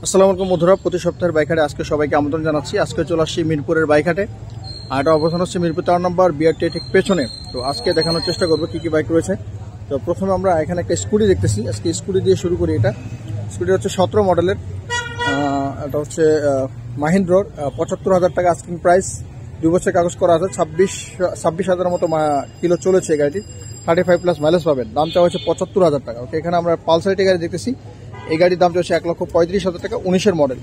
আসসালামু আলাইকুম বন্ধুরা, প্রতি সপ্তাহের বাইকহাটে আজকে সবাইকে আমন্ত্রণ জানাচ্ছি। আজকে চলে আসছি মিরপুরের বাইকহাটে, আর এটা অবস্থান হচ্ছে মিরপুর 4 নম্বর বিআরটি ঠিক পেছনে। তো আজকে দেখানোর চেষ্টা করবো কি কি বাইক রয়েছে। তো প্রথমে আমরা এখানে একটা স্কুটি দেখতেছি, আজকে স্কুটি দিয়ে শুরু করি। এটা স্কুটি হচ্ছে 17 মডেলের, এটা হচ্ছে মাহিন্দ্রর, 75,000 টাকা আস্কিং প্রাইস, 2 বছর কাগজ করা আছে, 26,000 মতো কিলো চলেছে এই গাড়িটি, 35+ মাইলেজ পাবেন। দাম চাওয়া হচ্ছে 75,000 টাকা। ওকে, এখানে আমরা পালসার একটি গাড়ি দেখতেছি, এই গাড়ির দাম চলছে 1,35,000 টাকা, 19-এর মডেল।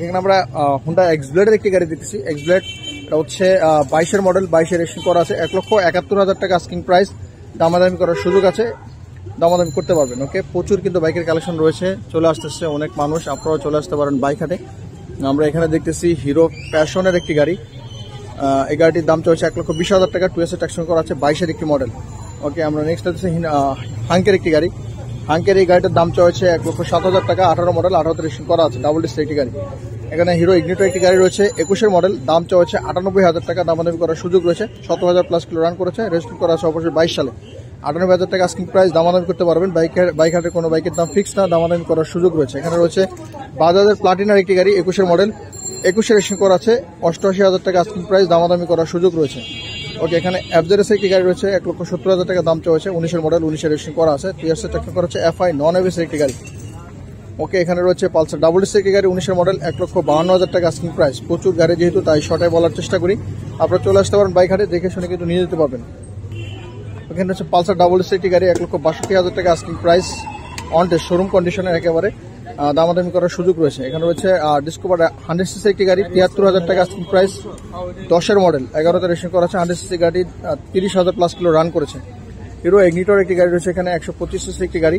এখানে আমরা হোন্ডা এক্সব্লেডের একটি গাড়ি দেখতেছি, এক্সব্লেড, এটা হচ্ছে 22-এর মডেল, 22-এর রেজিস্ট্রেশন করা আছে, 1,71,000 টাকা আস্কিং প্রাইস, দামাদামি করার সুযোগ আছে, দামাদামি করতে পারবেন। ওকে, প্রচুর কিন্তু বাইকের কালেকশন রয়েছে, চলে আসতেছে অনেক মানুষ, আপনারাও চলে আসতে পারেন বাইকহাটে। আমরা এখানে দেখতেছি হিরো প্যাশনের একটি গাড়ি, এই গাড়িটির দাম চলছে 1,20,000 টাকা, 2S ট্যাক্সন করা আছে, 22-এর একটি মডেল। ওকে, আমরা নেক্সট দেখতেছি হাঙ্কের একটি গাড়ি, হাঙ্কের এই গাড়িটার দাম চলছে 1,07,000 টাকা, 18 মডেল, 18 রেজিস্ট্রেশন করা আছে, ডাবল ডিস্ক একটি গাড়ি। এখানে হিরো ইগনিটর একটি গাড়ি রয়েছে, 21-এর মডেল, দাম চলছে 98,000 টাকা, দামাদামি করার সুযোগ রয়েছে, 17,000+ কিলো রান করেছে, রেজিস্ট্রেশন করা আছে অবশ্যই 22 সালে, 98,000 টাকা আস্কিং প্রাইস, দামাদামি করতে পারবেন। বাইকহাটের কোনো বাইকের দাম ফিক্স না, দামাদামি করার সুযোগ রয়েছে। এখানে রয়েছে বাজাজের প্লাটিনার একটি গাড়ি, 21-এর মডেল, 21-এর রেজিস্ট্রেশন করা আছে, 88,000 টাকা আস্কিং প্রাইস, দামাদামি করার সুযোগ রয়েছে। ওকে, এখানে এফজেডএস একটি গাড়ি রয়েছে, 1,70,000 টাকা দাম চলছে, 19-এর মডেল, 19-এর রেজিস্ট্রেশন করা আছে, 3S ট্যাক্সন করা আছে, FI নন এবিএস একটি গাড়ি। ওকে, এখানে রয়েছে পালসার ডাবল ডিস্ক একটি গাড়ি, 19-এর মডেল, 1,52,000 টাকা আস্কিং প্রাইস। প্রচুর গাড়ি যেহেতু, তাই শর্টায় বলার চেষ্টা করি, আপনারা চলে আসতে পারেন বাইকহাটে, দেখে শুনে কিন্তু নিয়ে যেতে পারবেন। এখানে হচ্ছে পালসার ডাবল ডিস্ক একটি গাড়ি, 1,62,000 টাকা asking price, on test, showroom কন্ডিশনের একেবারে, দামাদামি করার সুযোগ রয়েছে। এখানে রয়েছে ডিসকভার 100cc একটি গাড়ি, 73,000 টাকা আস্কিং প্রাইস, 10-এর মডেল, 11তে রেজিস্ট্রেশন করা আছে, 100cc গাড়ি, 30,000+ কিলো রান করেছে। হিরো ইগনিটর একটি গাড়ি রয়েছে এখানে, 125cc একটি গাড়ি,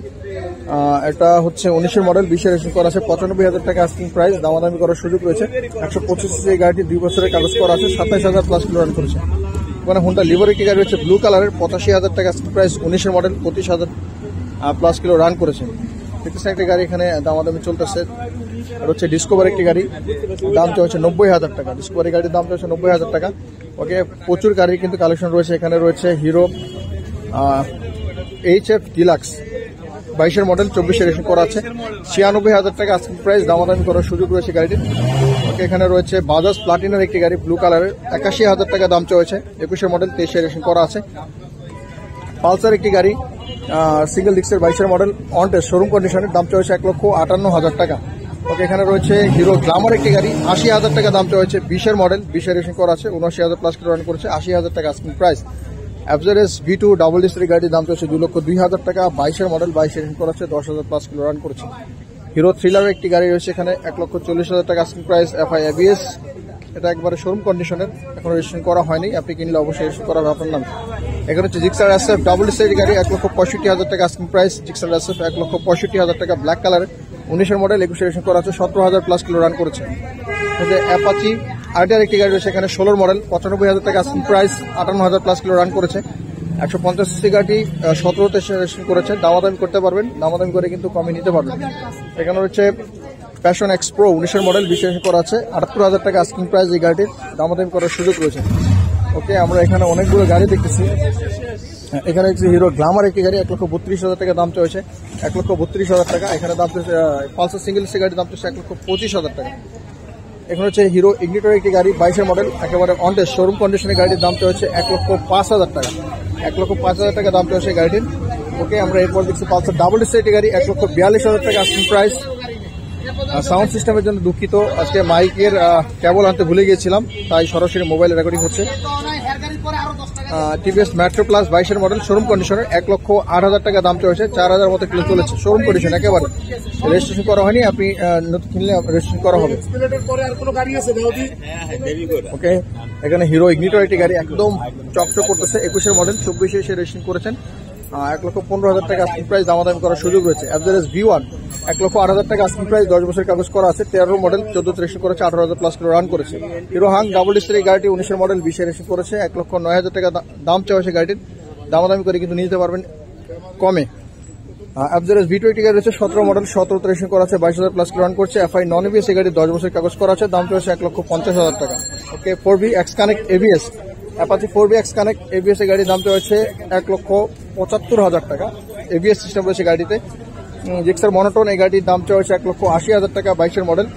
এটা হচ্ছে 19-এর মডেল, 20-এর রেজিস্ট্রেশন করা আছে, 95,000 টাকা আস্কিং প্রাইস, দামাদামি করার সুযোগ রয়েছে। 125cc গাড়িটি 2 বছরের কাগজ করা আছে, 27,000+ কিলো রান করেছে। ওখানে হোন্ডা লিভার একটি গাড়ি রয়েছে ব্লু কালারের, 85,000 টাকা আস্কিং প্রাইস, 19-এর মডেল, 25,000+ কিলো রান করেছে। দেখতেছেন একটি গাড়ি এখানে দামাদামি চলতেছে, আর হচ্ছে ডিসকভার একটি গাড়ি, দাম চলছে 90,000 টাকা, ডিসকভারি গাড়ির দাম চলছে 90,000 টাকা। ওকে, প্রচুর গাড়ির কিন্তু কালেকশন রয়েছে। এখানে রয়েছে হিরো HF ডিলাক্স, 22-এর মডেল, 24-এর রেজিস্ট্রেশন করা আছে, 96,000 টাকা আস্কিং প্রাইস, দামাদামি করার সুযোগ রয়েছে গাড়িটির। ওকে, এখানে রয়েছে বাজাজ প্লাটিনার একটি গাড়ি ব্লু কালারের, 81,000 টাকা দাম চলছে, 21-এর মডেল, 23-এর রেজিস্ট্রেশন করা আছে। পালসার একটি গাড়ি, সিঙ্গেল ডিস্কের, 22-এর মডেল, অন টেস্ট, শোরুম কন্ডিশনের, দাম চলছে 1,58,000 টাকা। ওকে, এখানে রয়েছে হিরো গ্ল্যামার একটি গাড়ি, 80,000 টাকা দাম চলছে, 20-এর মডেল, 20-এর রেজিস্ট্রেশন করা আছে, 79,000+ কিলো রান করেছে, 80,000 টাকা asking price. FZS V2 double ডিস্কের গাড়ির দাম চলছে 2,02,000 টাকা, 22-এর মডেল, 22-এর রেজিস্ট্রেশন করা আছে, 10,000+ কিলো রান করেছে। হিরো থ্রিলার একটি গাড়ি রয়েছে এখানে, 1,40,000 টাকা আস্কিং প্রাইস, FI ABS, এটা একবারে শোরুম কন্ডিশনের, এখন রেজিস্ট্রেশন করা হয়নি, আপনি কিনলে অবশ্যই রেজিস্ট্রেশন করা হবে আপনার নাম। এখানে হচ্ছে জিক্সার SF ডাবল ডিস্কের গাড়ি, 1,65,000 টাকা আস্কিং প্রাইস, জিক্সার SF 1,65,000 টাকা, ব্ল্যাক কালার, 19-এর মডেল, 21-এর রেজিস্ট্রেশন করা আছে, 17,000+ কিলো রান করেছে। অ্যাপাচি আরটিআর একটি গাড়ি রয়েছে এখানে, 16-এর মডেল, 95,000 টাকা আস্কিং প্রাইস, 58,000+ কিলো রান করেছে। 150cc গাড়ি, 17-তে রেজিস্ট্রেশন করেছে, দামাদামি করতে পারবেন, দামাদামি করে কিন্তু কমে নিতে পারবেন। এখানে হচ্ছে প্যাশন এক্স প্রো, 19-এর মডেল, 20-এর করা আছে, 78,000 টাকা আস্কিং প্রাইস, এই গাড়িটির দামাদামি করার সুযোগ রয়েছে। ওকে, আমরা এখানে অনেকগুলো গাড়ি দেখতেছি। এখানে হচ্ছে হিরো গ্ল্যামার একটি গাড়ি, 1,32,000 টাকা দাম চলছে, 1,32,000 টাকা। এখানে দাম চলছে পালসার সিঙ্গেল ডিস্কের গাড়ির দাম চলছে 1,25,000 টাকা। এখানে হচ্ছে হিরো ইগনিটর একটি গাড়ি, 22-এর মডেল, একেবারে অন টেস্ট, শোরুম কন্ডিশনের গাড়ির দাম চলছে 1,05,000 টাকা, 1,05,000 টাকা দাম চলছে গাড়িটির। ওকে, আমরা এরপর দেখছি পালসার ডাবল ডিস্কের একটি গাড়ি, 1,42,000 টাকা আস্কিং প্রাইস। সাউন্ড সিস্টেমের জন্য দুঃখিত, আজকে মাইকের কেবল আনতে ভুলে গিয়েছিলাম, তাই সরাসরি মোবাইল রেকর্ডিং হচ্ছে। টিভিএস মেট্রো প্লাস, 22-এর মডেল, শোরুম কন্ডিশনের, 1,08,000 টাকা দাম চলেছে, 4,000 মতো কিলো চলেছে, শোরুম কন্ডিশন একেবারে, রেজিস্ট্রেশন করা হয়নি, আপনি নতুন কিনলে রেজিস্ট্রেশন করা হবে। ওকে, এখানে হিরো ইগনিটর একটি গাড়ি, একদম চকচক করতেছে, 21-এর মডেল, 24-এ এসে রেজিস্ট্রেশন করেছেন, 1,15,000 টাকা আস্কিং প্রাইস, দামাদামি করার সুযোগ রয়েছে। এফজেডএস V1, 1,08,000 টাকা আস্কিং প্রাইস, 10 বছরের কাগজ করা আছে, 13 মডেল, 14-তে রেজিস্ট্রেশন করেছে, 18,000+ কিলো রান করেছে। হিরো হাং ডাবল ডিস্কের এই গাড়িটি, 19-এর মডেল, 20-এ রেজিস্ট্রেশন করেছে, 1,09,000 টাকা দাম চাওয়া হয়েছে গাড়িটির, দামাদামি করে কিন্তু নিতে পারবেন কমে। এফজেডএস V2 একটি গাড়ি রয়েছে, 17 মডেল, 17-তে রেজিস্ট্রেশন করা আছে, 22,000+ কিলো রান করছে, FI নন এবিএস এই গাড়ি, 10 বছরের কাগজ করা আছে, দাম চলছে 1,50,000 টাকা। ওকে, 4V X connect ABS, Apache 4V X connect ABS এই গাড়ির দাম চলছে 1,75,000 টাকা, ABS সিস্টেম রয়েছে গাড়িতে, জিক্সার মনোটন, এই গাড়িটির দাম চাওয়া হয়েছে 1,80,000 টাকা, 22-এর মডেল।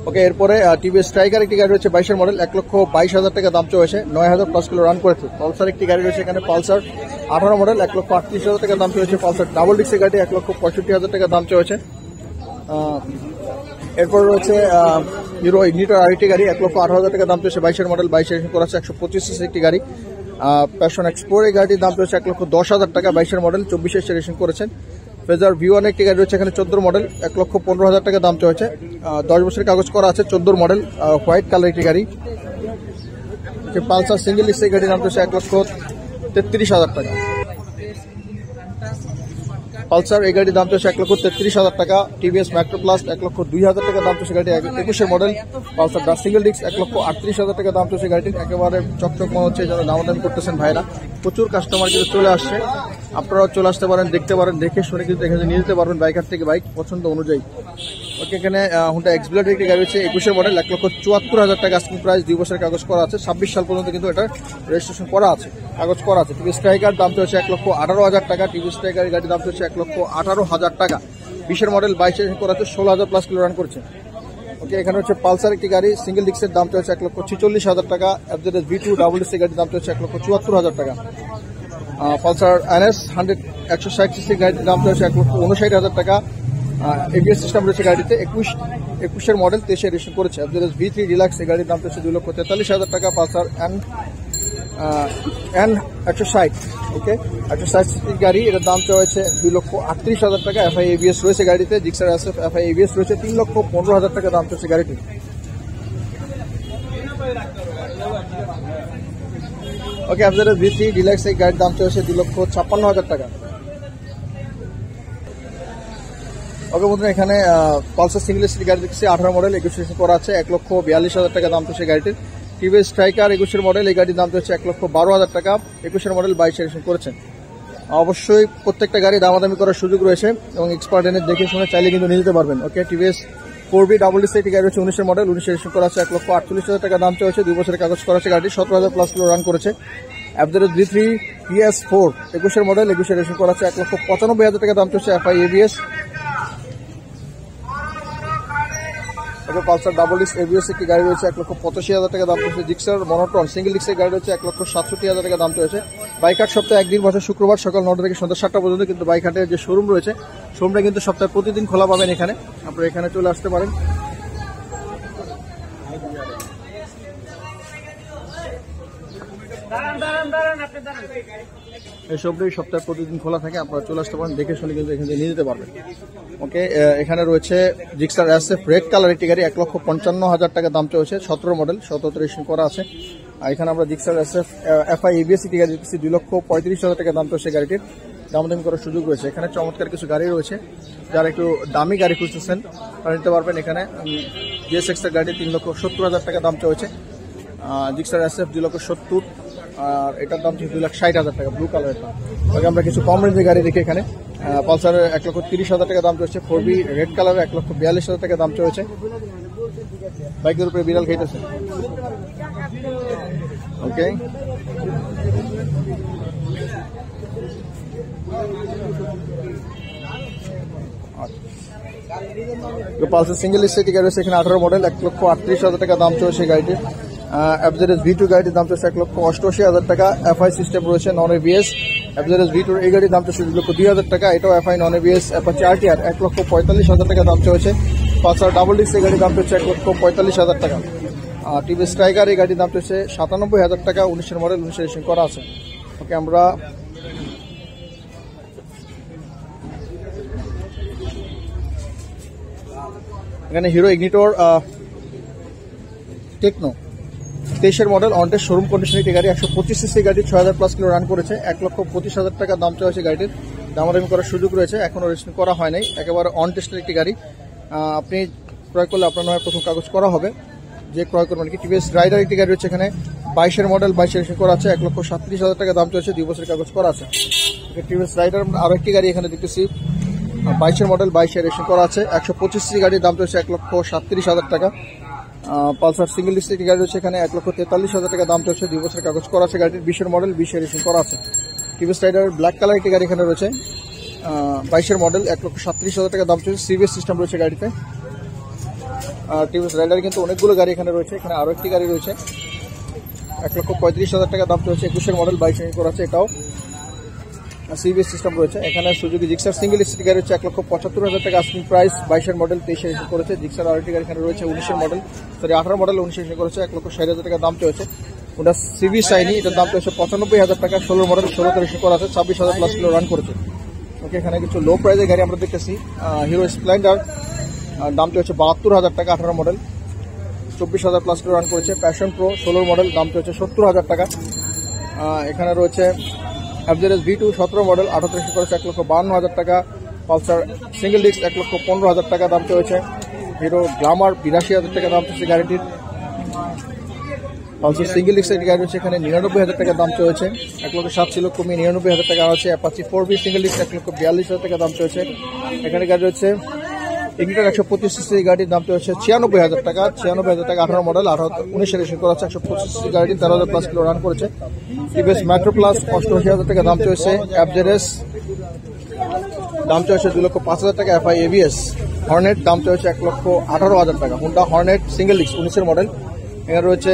ওকে, এরপরে টিভিএস স্ট্রাইকার একটি গাড়ি রয়েছে 22-এর মডেল, 1,22,000 টাকা দাম চাওয়া হয়েছে, 9,000+ কিলো রান করেছে। পালসার একটি গাড়ি রয়েছে এখানে, পালসার 18 মডেল, 1,38,000 টাকা দাম চাওয়া হয়েছে। পালসার ডাবল ডিক্সের গাড়ি 1,65,000 টাকা দাম চাওয়া হয়েছে। এরপর রয়েছে হিরো ইগনিটর আরেকটি গাড়ি, 1,18,000 টাকা দাম চলছে, 22-এর মডেল, 22 রেজিস্ট্রেশন করা আছে, 125 সিসি একটি গাড়ি। প্যাশন এক্সপ্লোর এই গাড়ির দাম চলছে 1,10,000 টাকা, 22-এর মডেল, 24 রেজিস্ট্রেশন করেছেন। ফেজার V1 একটি গাড়ি রয়েছে এখানে, 14 মডেল, 1,15,000 টাকা দাম চলছে, 10 বছরের কাগজ করা আছে, 14 মডেল, হোয়াইট কালার একটি গাড়ি। পালসার সিঙ্গেল ডিস্ক এই গাড়ির দাম চলছে 1,33,000 টাকা। পালসার এই গাড়ির দাম চলছে 1,33,000 টাকা। টিভিএস ম্যাক্রো প্লাস 1,02,000 টাকা দাম চলছে গাড়ি, 21-এর মডেল, পালসার সিঙ্গেল ডিস্ক 1,38,000 টাকা দাম চলছে গাড়িটির। একেবারে চকচক মনে হচ্ছে, যেন দামাদামি করতেছেন ভাইরা। প্রচুর কাস্টমার কিন্তু চলে আসছে, আপনারাও চলে আসতে পারেন, দেখতে পারেন, দেখে শুনে কিন্তু এখানে নিয়ে যেতে পারবেন বাইকার থেকে বাইক পছন্দ অনুযায়ী। ওকে, এখানে হুন্ডা এক্সব্লেড একটি গাড়ি রয়েছে, 21-এর মডেল, 1,74,000 টাকা আস্কিং প্রাইস, 2 বছরের কাগজ করা আছে, 26 সাল পর্যন্ত কিন্তু এটা রেজিস্ট্রেশন করা আছে, কাগজ করা আছে। টিভি স্ট্রাইকার দাম চলছে 1,18,000 টাকা, টিভি স্ট্রাইকার গাড়ির দাম চলছে 1,18,000 টাকা, 20-এর মডেল, 22 রেজিস্ট্রেশন করা আছে, 16,000+ কিলো রান করছে। ওকে, এখানে হচ্ছে পালসার একটি গাড়ি, সিঙ্গেল ডিক্সের দাম চলছে 1,46,000 টাকা, FZS V2 ডাবল ডিক্সের গাড়ির দাম চলছে 1,74,000 টাটা। পালসার NS 160 সিসি গাড়ির দাম চলছে 1,59,000 টাকা। ABS সিস্টেম রয়েছে গাড়িতে, 21-এর মডেল, 23-এ রেজিস্ট্রেশন করেছে। FZS V3 ডিলাক্স এই গাড়ির দাম চলছে 2,43,000 টাকা। পালসার N160, ওকে, 160 সিসি গাড়ি, এটার দাম চাওয়া হয়েছে 2,38,000 টাকা। FI ABS রয়েছে গাড়িতে, জিক্সার SF FI ABS রয়েছে, 3,15,000 টাকা দাম চলছে গাড়িটি। ওকে, FZS V3 ডিলাক্স এই গাড়ির দাম চলছে 2,56,000 টাকা। ওকে বন্ধুরা, এখানে পালসার সিঙ্গেল সিসি গাড়ি দেখছি, 18 মডেল, 21 রেজিস্ট্রেশন করা আছে, 1,42,000 টাকা দাম চলছে গাড়িটির। টিভিএস স্ট্রাইকার 21-এর মডেল, এই গাড়ির দাম চলছে 1,12,000 টাকা, 21-এর মডেল, 22 রেজিস্ট্রেশন করেছেন। অবশ্যই প্রত্যেকটা গাড়ি দামাদামি করার সুযোগ রয়েছে এবং এক্সপার্ট এনে দেখে শুনে চাইলে কিন্তু নিয়ে যেতে পারবেন। ওকে, টিভিএস 4B ডাবল ডিক্স একটি গাড়ি রয়েছে, 19-এর মডেল, 19 রেজিস্ট্রেশন করা আছে, 1,48,000 টাকা দাম চলছে, 2 বছরের কাগজ করা আছে গাড়ি, 17,000+ কিলো রান করেছে। FZS V3 PS4 21-এর মডেল, 21 রেজিস্ট্রেশন করা আছে, 1,95,000 টাকা দাম চলছে, FI ABS। পালসার ডাবল ডিক্স ABS একটি গাড়ি রয়েছে, 1,85,000 টাকা দাম চলছে। জিক্সার মনোটন সিঙ্গেল ডিক্সের গাড়ি রয়েছে, 1,67,000 টাকা দাম চলেছে। বাইক হাট সপ্তাহে একদিন বসে, শুক্রবার সকাল 9টা থেকে সন্ধ্যা 7টা পর্যন্ত। কিন্তু বাইক হাটের যে শোরুম রয়েছে, শোরুমটা কিন্তু সপ্তাহে প্রতিদিন খোলা পাবেন এখানে, আপনারা এখানে চলে আসতে পারেন। এই শোরুমটি সপ্তাহে প্রতিদিন খোলা থাকে, আপনারা চলে আসতে পারেন, দেখে শুনে কিন্তু এখানে নিয়ে যেতে পারবেন। ওকে, এখানে রয়েছে জিক্সার SF রেড কালার একটি গাড়ি, 1,55,000 টাকা দাম চলছে, 17 মডেল, 17 রেজিস্ট্রেশন করা আছে। আর এখানে আমরা জিক্সার SF FI ABS একটি গাড়ি দেখছি, 2,35,000 টাকা দাম চলছে গাড়িটির, দামাদামি করার সুযোগ রয়েছে। এখানে চমৎকার কিছু গাড়ি রয়েছে, যারা একটু দামি গাড়ি খুঁজতেছেন তারা নিতে পারবেন। এখানে GSX এর গাড়ি 3,70,000 টাকা দাম চলছে, জিক্সার SF 2,70,000, আর এটার দাম ছিল 2,60,000 টাকা, ব্লু কালারের। ওকে, আমরা কিছু কম রেঞ্জের গাড়ি দেখি এখানে। পালসারের 1,30,000 টাকা দাম চলছে, 4B রেড কালার 1,42,000 টাকা দাম চলছে। বাইকের উপরে বিড়াল খাইতেছে। ওকে, পালসার সিঙ্গেল ডিক্সের গাড়ি রয়েছে এখানে, 18 মডেল, 1,38,000 টাকা দাম চলছে গাড়িটির। FZS V2 গাড়িটির দাম চলছে 1,88,000 টাকা, FI সিস্টেম রয়েছে, নন ABS। FZS V2 এই গাড়ির দাম চলছে 2,02,000 টাকা, এটাও FI নন ABS। Apache RTR 1,45,000 টাকা দাম চলছে। পালসার ডাবল ডিক্স এই গাড়ির দাম চলছে 1,45,000 টাকা। টিভি স্ট্রাইকার এই গাড়ির দাম চলছে 97,000 টাকা, 19-এর মডেল, 19 রেজিস্ট্রেশন করা আছে। ওকে, আমরা এখানে হিরো ইগনিটর টেকনো 23-এর মডেল, অনটেস্ট শোরুম কন্ডিশন একটি গাড়ি, 125 সিসি গাড়ি, 6,000+ কিলো রান করেছে, 1,25,000 টাকা দাম চাওয়া হয়েছে গাড়িটির, দামাদামি করার সুযোগ রয়েছে, এখনো রেজিস্ট্রেশন করা হয় নাই, একেবারে অনটেস্টের একটি গাড়ি। আপনি ক্রয় করলে আপনার নয় প্রথম কাগজ করা হবে, যে ক্রয় করবেন কি। টিভিএস রাইডার একটি গাড়ি রয়েছে এখানে, 22-এর মডেল, 22 রেজিস্ট্রেশন করা আছে, 1,37,000 টাকা দাম চলছে, 2 বছরের কাগজ করা আছে। টিভিএস রাইডার আরো একটি গাড়ি এখানে দেখতেছি, 22-এর মডেল, 22 রেজিস্ট্রেশন করা আছে, 125 সিসি গাড়ির দাম চলছে 1,37,000 টাকা। পালসার সিঙ্গেল ডিস্ক একটি গাড়ি রয়েছে এখানে 1,43,000 টাকা দাম চলছে, 2 বছরের কাগজ করা আছে গাড়িটির, 20-এর মডেল, 20-এর রেসিং করা আছে। টিভিএস রাইডার ব্ল্যাক কালার একটি গাড়ি এখানে রয়েছে, 22-এর মডেল, 1,37,000 টাকা দাম চলছে, সিবিএস সিস্টেম রয়েছে গাড়িতে। টিভিএস রাইডার কিন্তু অনেকগুলো গাড়ি এখানে রয়েছে, এখানে আরও একটি গাড়ি রয়েছে 1,35,000 টাকা দাম চলছে, 21-এর মডেল, 22 রেসিং করা আছে, এটাও সিবিএস সিস্টেম রয়েছে। এখানে সুজুকি জিক্সার সিঙ্গেল ডিস্ক গাড়ি হচ্ছে 1,75,000 টাকা আস্কিং প্রাইস, 22-এর মডেল, 23-এ রেসিং করেছে। জিক্সার আরেকটি গাড়ি এখানে রয়েছে 19-এর মডেল, 18 মডেল, 19-এ রেসিং করেছে, 1,60,000 টাকা দাম চলছে। ওটা সিবি শাইনি, এটার দাম চলছে 95,000 টাকা, 16 মডেল, 16তে রেসিং করা আছে, 26,000 প্লাস কিলো রান করেছে। ওকে, এখানে কিছু লো প্রাইসের গাড়ি আমরা দেখতেছি। হিরো স্প্লেন্ডার দাম চলছে 72,000 টাকা, 18 মডেল, 24,000 প্লাস কিলো রান করেছে। প্যাশন প্রো 16 মডেল, দাম চলছে 70,000 টাকা। এখানে রয়েছে এফজেডএস V2 17 মডেল, 28 রেসিং করেছে, 1,52,000 টাকা। পালসার সিঙ্গেল ডিস্ক 1,15,000 টাকা দাম চলছে। হিরো গ্ল্যামার 82,000 টাকা দাম চলছে গাড়িটির। পালসার সিঙ্গেল ডিস্ক একটি গাড়ি রয়েছে এখানে 99,000 টাকা দাম চলছে, 1,07,000 কমিয়ে 99,000 টাকা আছে। অ্যাপাচি 4B সিঙ্গেল ডিস্ক 1,42,000 টাকা দাম চলছে। এখানে গাড়ি রয়েছে ইগনিটর 125 সিসি, গাড়ির দাম চলছে 96,000 টাকা, 96,000 টাকা, 18 মডেল, 19-এ রেসিং করা আছে, 125 সিসি গাড়িটি, 13,000 প্লাস কিলো রান করেছে। টিভিএস মেট্রো প্লাস 88,000 টাকা দাম চলছে। এফজেডএস দাম চলছে 2,05,000 টাকা। এফআই এবিএস হর্নেট দাম চলছে 1,18,000 টাকা। হুন্ডা হর্নেট সিঙ্গেল ডিস্ক 19-এর মডেল। এখানে রয়েছে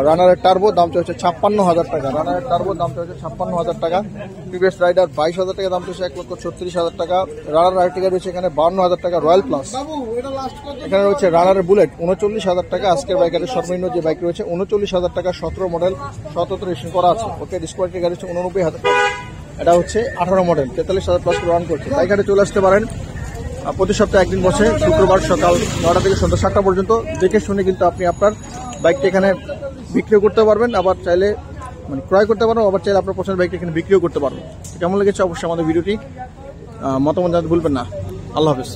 রানারের টার্বো, দাম চলছে 56,000 টাকা, রানারের টার্বো দাম চলছে 56,000 টাকা। টিভিএস রাইডার 22,000 টাকা দাম চলছে, 1,36,000 টাকা। রানার আর্টিকা রয়েছে এখানে 52,000 টাকা, রয়্যাল প্লাস। এখানে রয়েছে রানারের বুলেট 39,000 টাকা, আজকের বাইকের সর্বনিম্ন যে বাইক রয়েছে 39,000 টাকা, 17 মডেল, 17তে রেসিং করা আছে। ওকে, ডিসকোয়ালিটি গাড়ি হচ্ছে 89,000 টাকা, এটা হচ্ছে 18 মডেল, 43,000 প্লাস রান করছে। বাইকহাটে চলে আসতে পারেন, প্রতি সপ্তাহে একদিন বসে, শুক্রবার সকাল 9টা থেকে সন্ধ্যা 7টা পর্যন্ত। দেখে শুনে কিন্তু আপনি আপনার বাইকটা এখানে বিক্রি করতে পারবেন, আবার চাইলে ক্রয় করতে পারবেন, আবার চাইলে আপনার পছন্দের বাইকটা এখানে বিক্রিও করতে পারবেন। কেমন লেগেছে অবশ্যই আমাদের ভিডিওটি মতামত জানাতে ভুলবেন না। আল্লাহ হাফেজ।